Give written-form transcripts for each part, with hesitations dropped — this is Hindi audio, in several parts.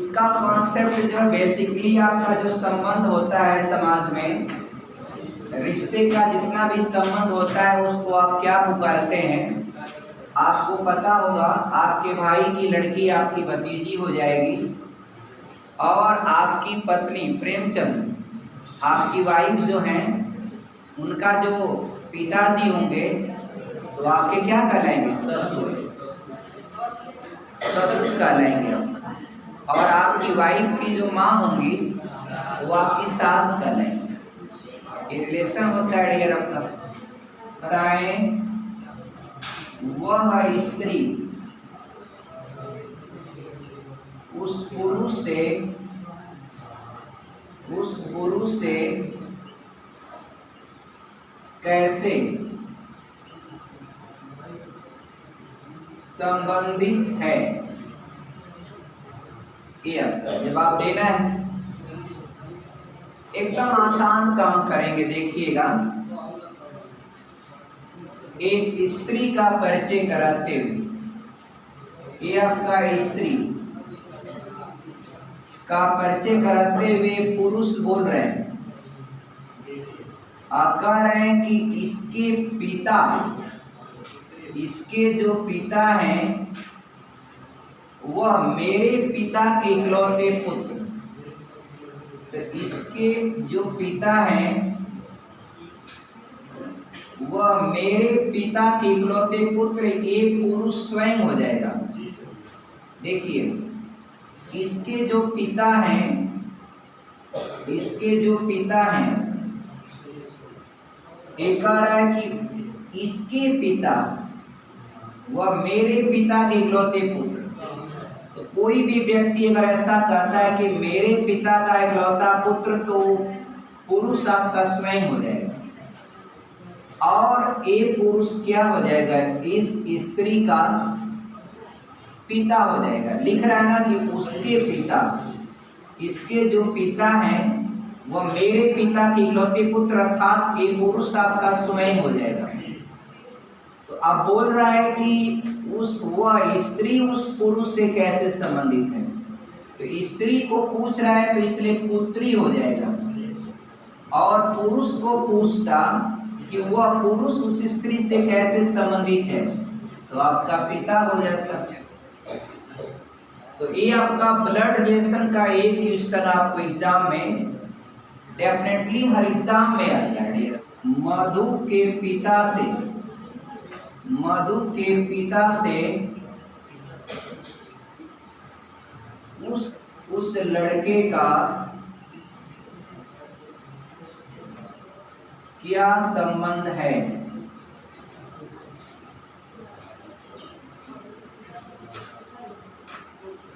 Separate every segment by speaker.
Speaker 1: इसका कॉन्सेप्ट जो है बेसिकली आपका जो संबंध होता है समाज में, रिश्ते का जितना भी संबंध होता है उसको आप क्या पुकारते हैं? आपको पता होगा, आपके भाई की लड़की आपकी भतीजी हो जाएगी और आपकी पत्नी प्रेमचंद, आपकी वाइफ जो हैं, उनका जो पिताजी होंगे तो आपके क्या कहलाएंगे? ससुर। ससुर कहलाएंगे। और आपकी वाइफ की जो माँ होंगी वो आपकी सास कहलाएंगे। ये रिलेशन होता है डियर अपना। बताएं, वह स्त्री उस पुरुष से कैसे संबंधित है? ये आपका जवाब देना है। एकदम आसान काम करेंगे, देखिएगा। एक स्त्री का परिचय कराते हुए, ये आपका स्त्री का परिचय कराते हुए पुरुष बोल रहे हैं। आप कह रहे हैं कि इसके जो पिता हैं वह मेरे पिता के इकलौते पुत्र। तो इसके जो पिता हैं वह मेरे पिता के इकलौते पुत्र, एक पुरुष स्वयं हो जाएगा। देखिए, इसके जो पिता हैं एक कह रहा है कि इसके पिता वह मेरे पिता के इकलौते पुत्र। तो कोई भी व्यक्ति अगर ऐसा कहता है कि मेरे पिता का इकलौता पुत्र, तो पुरुष आपका स्वयं हो जाएगा। और ये पुरुष क्या हो जाएगा? इस स्त्री का पिता हो जाएगा। लिख रहा है ना कि उसके पिता, इसके जो पिता हैं वह मेरे पिता के इकलौते पुत्र, अर्थात ये पुरुष आपका स्वयं हो जाएगा। तो अब बोल रहा है कि वह स्त्री उस पुरुष से कैसे संबंधित है। तो स्त्री को पूछ रहा है, तो इसलिए पुत्री हो जाएगा। और पुरुष को पूछता कि वह पुरुष उस स्त्री से कैसे संबंधित है, तो आपका पिता हो जाता। तो ये आपका ब्लड रिलेशन का एक क्वेश्चन आपको एग्जाम में डेफिनेटली हर एग्जाम में आता है। मधु के पिता से उस लड़के का क्या संबंध है?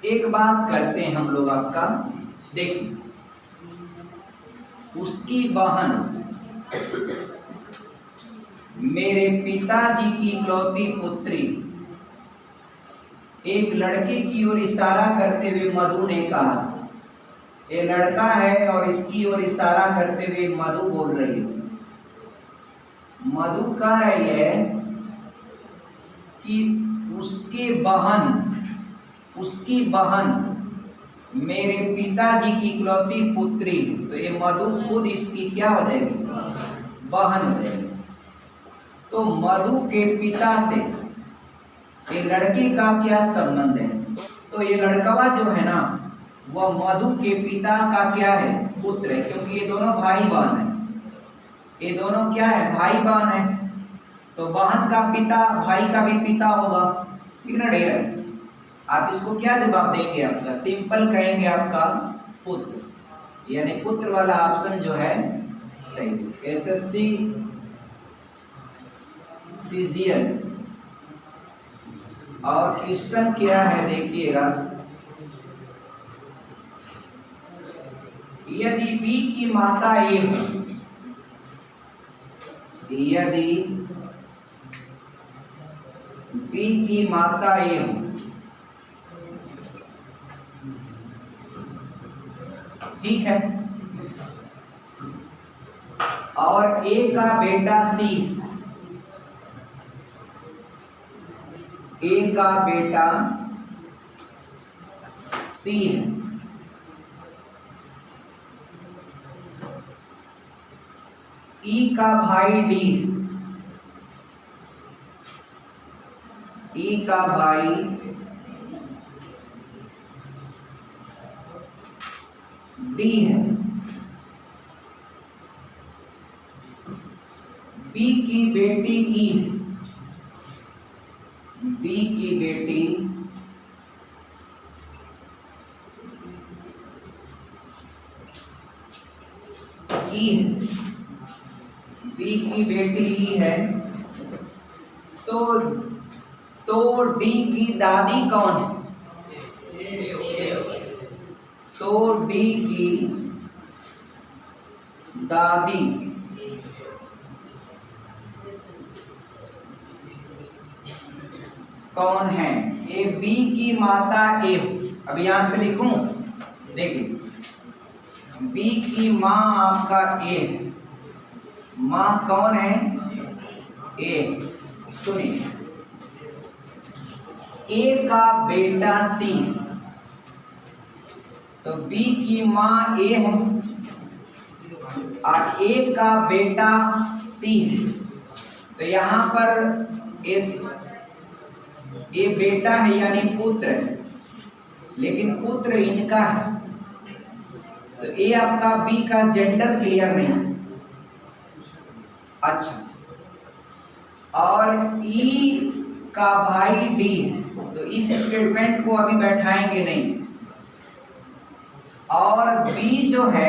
Speaker 1: एक बात करते हैं हम लोग आपका, देखिए, उसकी बहन मेरे पिताजी की इकलौती पुत्री, एक लड़के की ओर इशारा करते हुए मधु ने कहा। ये लड़का है और इसकी ओर इशारा करते हुए मधु बोल रही है। मधु कह रही है कि उसकी बहन मेरे पिताजी की इकलौती पुत्री। तो ये मधु खुद इसकी क्या हो जाएगी? बहन हो जाएगी। तो मधु के पिता से ये लड़के का क्या संबंध है? तो ये लड़कवा जो है ना, वह मधु के पिता का क्या है? पुत्र है, क्योंकि ये दोनों भाई बहन है। ये दोनों क्या है? भाई बहन है। तो बहन का पिता भाई का भी पिता होगा, ठीक ना डियर? आप इसको क्या जवाब देंगे? आपका सिंपल कहेंगे आपका पुत्र, यानी पुत्र वाला ऑप्शन जो है सही। SSC CGL. और क्वेश्चन क्या है देखिएगा, यदि बी की माता ए हो, यदि बी की माता ए हो, ठीक है, और ए का बेटा सी, ए का बेटा सी है, ई का भाई डी, ई का भाई डी है, बी की बेटी ई है, बी की बेटी ई है, बी की बेटी ई है। तो डी की दादी कौन है? तो डी की दादी कौन है? ए बी की माता ए। अब यहां से लिखूं, देखिए बी की माँ आपका ए, माँ कौन है? ए। सुनिए, ए का बेटा सी, तो बी की माँ ए है और ए का बेटा सी है। तो यहां पर ए बेटा है यानी पुत्र है, लेकिन पुत्र इनका है, तो ए आपका बी का जेंडर क्लियर नहीं। अच्छा, और ई का भाई डी है, तो इस स्टेटमेंट को अभी बैठाएंगे नहीं। और बी जो है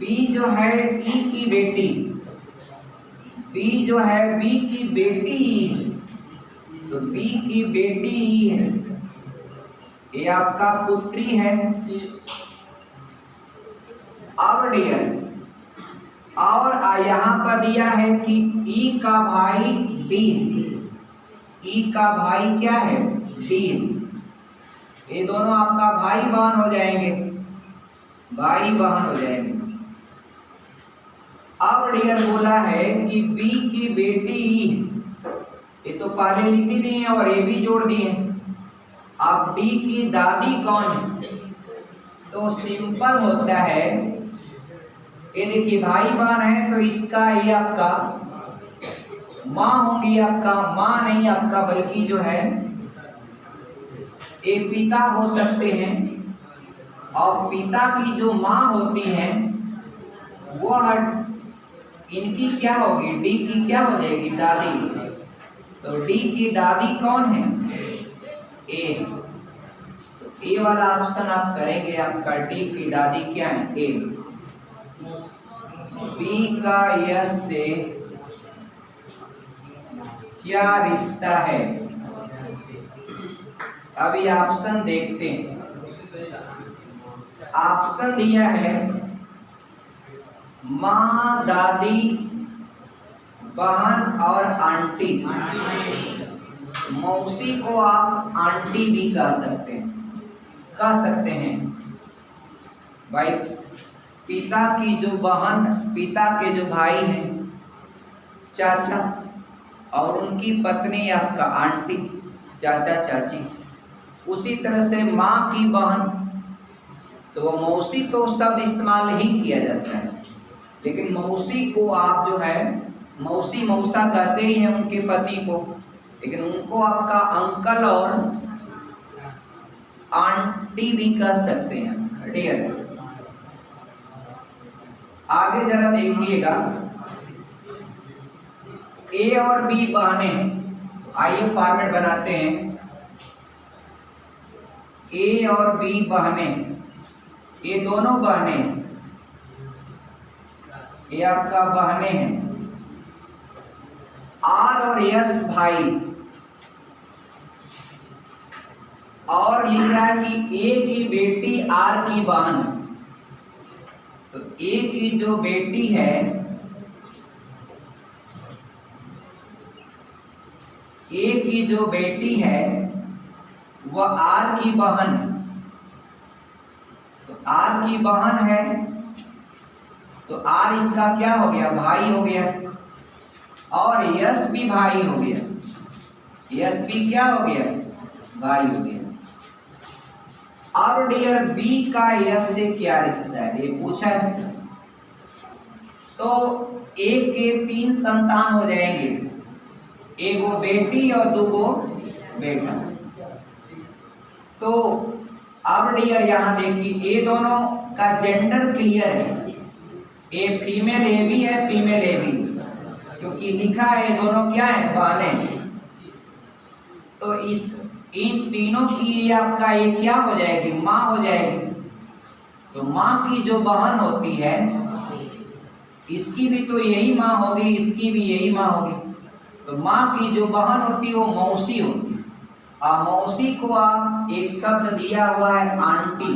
Speaker 1: ई की बेटी, बी जो है बी की बेटी ई है, तो बी की बेटी ई है, ये आपका पुत्री है। अब डियर, और यहां पर दिया है कि ई का भाई डी, ई का भाई क्या है? डी। ये दोनों आपका भाई बहन हो जाएंगे, भाई बहन हो जाएंगे। अब डियर बोला है कि बी की बेटी ई, ये तो पहले लिखी दी है और ये भी जोड़ दिए। अब डी की दादी कौन है? तो सिंपल होता है, ये देखिए भाई बहन है, तो इसका ये आपका माँ होंगी, आपका माँ नहीं आपका, बल्कि जो है ये पिता हो सकते हैं। और पिता की जो माँ होती हैं वह इनकी क्या होगी? डी की क्या हो जाएगी? दादी। तो डी की दादी कौन है? ए। तो ए वाला ऑप्शन आप करेंगे, आपका डी की दादी क्या है? ए। बी का यस से क्या रिश्ता है? अभी ऑप्शन देखते हैं। ऑप्शन दिया है माँ, दादी, बहन और आंटी। मौसी को आप आंटी भी कह सकते हैं भाई। पिता की जो बहन, पिता के जो भाई हैं चाचा, और उनकी पत्नी आपका आंटी, चाचा चाची। उसी तरह से माँ की बहन, तो वो मौसी तो शब्द इस्तेमाल ही किया जाता है, लेकिन मौसी को आप जो है मौसी मौसा कहते ही हैं उनके पति को, लेकिन उनको आपका अंकल और आंटी भी कह सकते हैं। डियर, आगे जरा देखिएगा, ए और बी बहनें, आइए फॉर्मेट बनाते हैं। ए और बी बहनें, ये दोनों बहनें, ये आपका बहनें हैं। आर और यस भाई, और लिख रहा है कि ए की बेटी आर की बहन, तो ए की जो बेटी है, ए की जो बेटी है वह आर की बहन, तो आर की बहन है, तो आर इसका क्या हो गया? भाई हो गया। और यस भी भाई हो गया, यस भी क्या हो गया? भाई हो गया। अब डियर बी का यस से क्या रिश्ता है? ये पूछा है। तो एक के 3 संतान हो जाएंगे, एगो बेटी और 2 गो बेटा। तो अब डियर यहाँ देखिए, ये दोनों का जेंडर क्लियर है, ये फीमेल ए भी है, फीमेल ए भी, क्योंकि लिखा है ये दोनों क्या है, बहनें। तो इन तीनों की आपका ये क्या हो जाएगी, माँ हो जाएगी। तो माँ की जो बहन होती है, इसकी भी तो यही माँ होगी, इसकी भी यही माँ होगी। तो माँ की जो बहन होती है वो मौसी होती है। और मौसी को आप एक शब्द दिया हुआ है आंटी,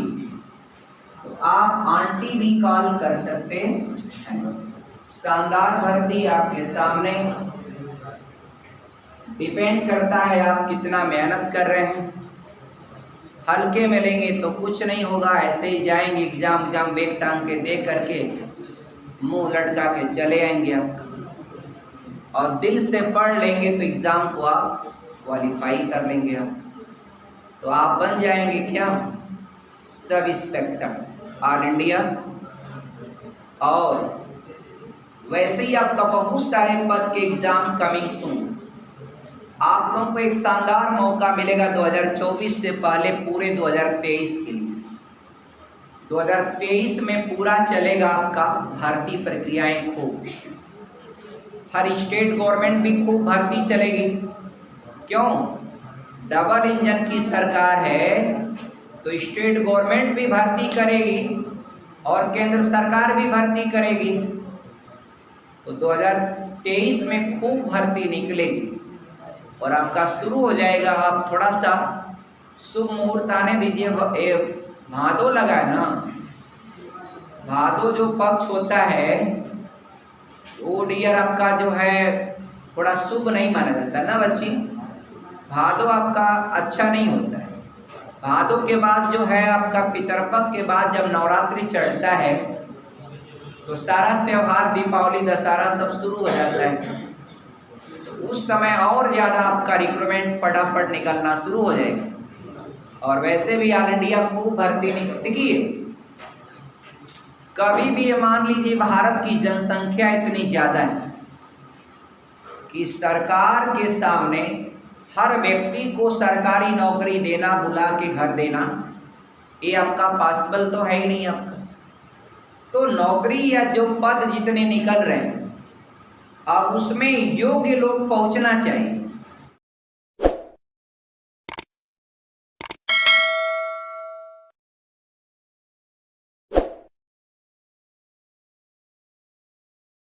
Speaker 1: तो आप आंटी भी कॉल कर सकते हैं। शानदार भर्ती आपके सामने, डिपेंड करता है आप कितना मेहनत कर रहे हैं। हल्के में लेंगे तो कुछ नहीं होगा, ऐसे ही जाएंगे एग्जाम बैग टांग के दे करके मुंह लटका के चले आएंगे आपका। और दिल से पढ़ लेंगे तो एग्जाम को आप क्वालिफाई कर लेंगे आप, तो आप बन जाएंगे क्या, सब इंस्पेक्टर ऑल इंडिया। और वैसे ही आपका बहुत सारे पद के एग्जाम कमिंग सून। आप लोगों को एक शानदार मौका मिलेगा 2024 से पहले पूरे 2023 के लिए। 2023 में पूरा चलेगा आपका भर्ती प्रक्रियाएं खूब, हर स्टेट गवर्नमेंट भी खूब भर्ती चलेगी। क्यों, डबल इंजन की सरकार है, तो स्टेट गवर्नमेंट भी भर्ती करेगी और केंद्र सरकार भी भर्ती करेगी। तो 2023 में खूब भर्ती निकलेगी और आपका शुरू हो जाएगा। आप थोड़ा सा शुभ मुहूर्त आने दीजिए, भादो लगा है ना, भादो जो पक्ष होता है वो डियर आपका जो है थोड़ा शुभ नहीं माना जाता ना बच्ची। भादो आपका अच्छा नहीं होता है। भादो के बाद जो है आपका पितरपक्ष के बाद जब नवरात्रि चढ़ता है तो सारा त्योहार दीपावली दशहरा सब शुरू हो जाता है। तो उस समय और ज़्यादा आपका रिक्रूटमेंट फटाफट निकलना शुरू हो जाएगा। और वैसे भी ऑल इंडिया खूब भर्ती निकल, देखिए कभी भी ये मान लीजिए भारत की जनसंख्या इतनी ज़्यादा है कि सरकार के सामने हर व्यक्ति को सरकारी नौकरी देना, बुला के घर देना, ये आपका पॉसिबल तो है ही नहीं आपका। तो नौकरी या जो पद जितने निकल रहे हैं अब उसमें योग्य लोग पहुंचना चाहिए।